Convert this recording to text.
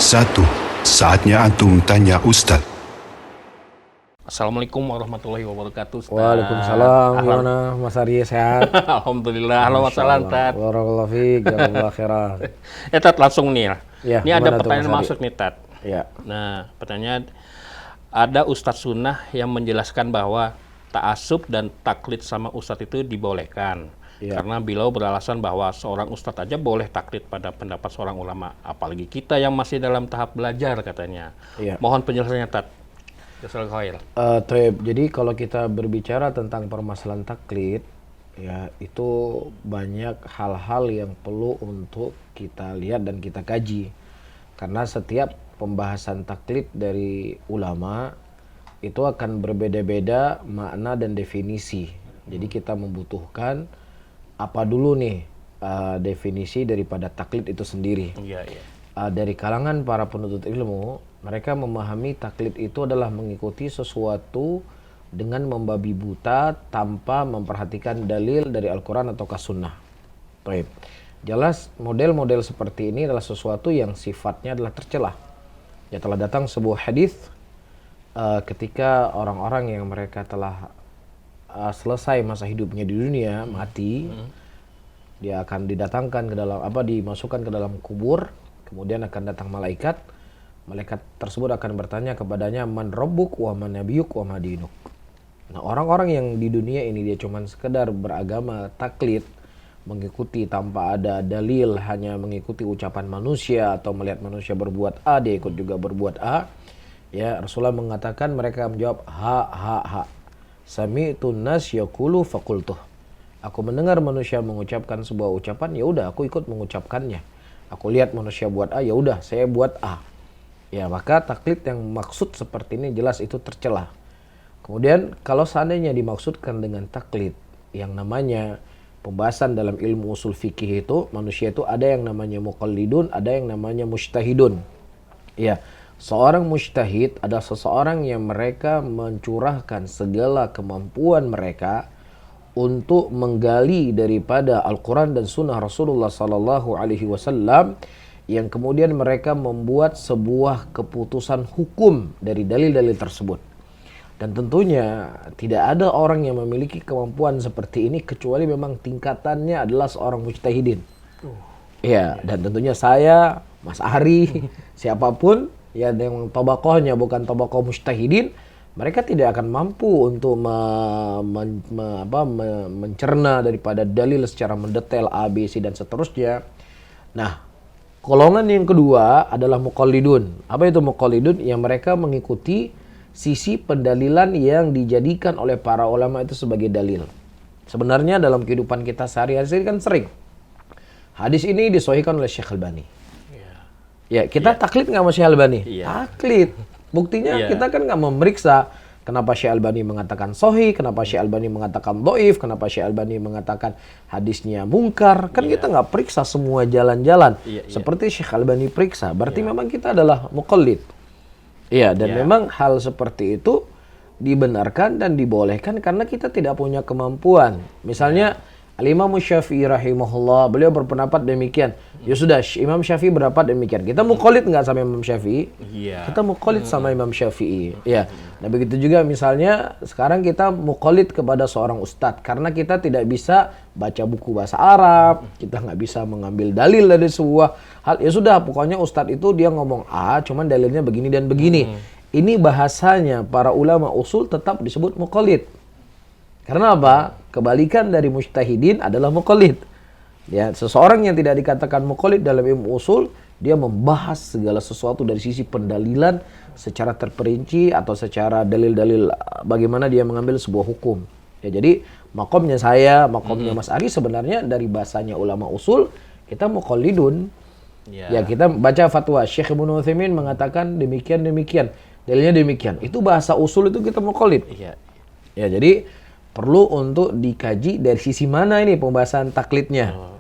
1. Saatnya antum tanya Ustaz. Assalamualaikum warahmatullahi wabarakatuh, Ustaz. Waalaikumsalam. Gimana Mas Arya, sehat? Alhamdulillah. Halo Mas Alan, Tat. Barakallahu fiik, jazakallahu khairan. Tat, langsung nih. Ya, ini ada gimana tuh, pertanyaan Mas masuk nih, Tat. Ya. Nah, pertanyaan, ada Ustadz Sunnah yang menjelaskan bahwa ta'assub dan taklid sama Ustadz itu dibolehkan. Ya. Karena beliau beralasan bahwa seorang Ustadz aja boleh taklid pada pendapat seorang ulama. Apalagi kita yang masih dalam tahap belajar, katanya. Ya. Mohon penjelasannya, Tat. Jazakallahu khair. Jadi kalau kita berbicara tentang permasalahan taklid, ya itu banyak hal-hal yang perlu untuk kita lihat dan kita kaji. Karena setiap pembahasan taklid dari ulama itu akan berbeda-beda makna dan definisi. Jadi kita membutuhkan apa dulu nih definisi daripada taklid itu sendiri. Iya, iya. Dari kalangan para penuntut ilmu, mereka memahami taklid itu adalah mengikuti sesuatu dengan membabi buta tanpa memperhatikan dalil dari Al-Quran atau Sunnah. Baik. Jelas model-model seperti ini adalah sesuatu yang sifatnya adalah tercelah. Ya, telah datang sebuah hadis ketika orang-orang yang mereka telah selesai masa hidupnya di dunia, mati, dia akan didatangkan ke dalam dimasukkan ke dalam kubur, kemudian akan datang malaikat. Malaikat tersebut akan bertanya kepadanya, man rabbuk wa man nabiyuk wa ma dinuk. Nah, orang-orang yang di dunia ini dia cuman sekedar beragama taklid, mengikuti tanpa ada dalil, hanya mengikuti ucapan manusia atau melihat manusia berbuat A, dia ikut juga berbuat A. Ya, Rasulullah mengatakan, mereka menjawab ha. Sami'tu nas yaqulu faqultuh. Aku mendengar manusia mengucapkan sebuah ucapan, ya udah aku ikut mengucapkannya. Aku lihat manusia buat A, ya udah saya buat A. Ya, maka taklid yang maksud seperti ini jelas itu tercela. Kemudian kalau seandainya dimaksudkan dengan taklid yang namanya pembahasan dalam ilmu usul fikih itu, manusia itu ada yang namanya muqallidun, ada yang namanya mujtahidun. Ya, seorang mujtahid adalah seseorang yang mereka mencurahkan segala kemampuan mereka untuk menggali daripada Al-Quran dan Sunnah Rasulullah Sallallahu Alaihi Wasallam, yang kemudian mereka membuat sebuah keputusan hukum dari dalil-dalil tersebut. Dan tentunya tidak ada orang yang memiliki kemampuan seperti ini kecuali memang tingkatannya adalah seorang mujtahidin. Ya, dan tentunya saya, Mas Ari, siapapun ya yang tobakohnya bukan tobakoh mujtahidin, mereka tidak akan mampu untuk mencerna daripada dalil secara mendetail A, B, C dan seterusnya. Nah, golongan yang kedua adalah muqallidun. Apa itu muqallidun? Yang mereka mengikuti sisi pendalilan yang dijadikan oleh para ulama itu sebagai dalil. Sebenarnya dalam kehidupan kita sehari-hari kan sering hadis ini disahihkan oleh Syekh Albani. Ya, kita taklid nggak sama Syekh Albani? Taklid. Buktinya kita kan nggak memeriksa kenapa Syekh Albani mengatakan sahih, kenapa Syekh Albani mengatakan dhaif, kenapa Syekh Albani mengatakan hadisnya mungkar. Kan kita nggak periksa semua jalan-jalan. Seperti Syekh Albani periksa. Berarti memang kita adalah muqallid. Iya, dan memang hal seperti itu dibenarkan dan dibolehkan karena kita tidak punya kemampuan. Misalnya Al-Imam Syafi'i rahimahullah, beliau berpendapat demikian. Ya sudah, Imam Syafi'i berpendapat demikian. Kita muqallid nggak sama Imam Syafi'i? Kita muqallid sama Imam Syafi'i. Ya. Nah, begitu juga misalnya sekarang kita muqallid kepada seorang ustadz karena kita tidak bisa baca buku bahasa Arab, kita nggak bisa mengambil dalil dari sebuah hal. Ya sudah, pokoknya ustadz itu dia ngomong A, cuman dalilnya begini dan begini. Ini bahasanya para ulama usul tetap disebut muqallid. Karena apa? Kebalikan dari mujtahidin adalah muqallid. Ya, seseorang yang tidak dikatakan muqallid dalam ilmu usul, dia membahas segala sesuatu dari sisi pendalilan secara terperinci atau secara dalil-dalil bagaimana dia mengambil sebuah hukum. Ya, jadi makomnya saya, makomnya Mas Ari sebenarnya dari bahasanya ulama usul, kita muqallidun. Ya, kita baca fatwa Syekh Ibnu Utsaimin mengatakan demikian, dalilnya demikian. Itu bahasa usul, itu kita muqallid. Ya, jadi perlu untuk dikaji dari sisi mana ini pembahasan taklidnya.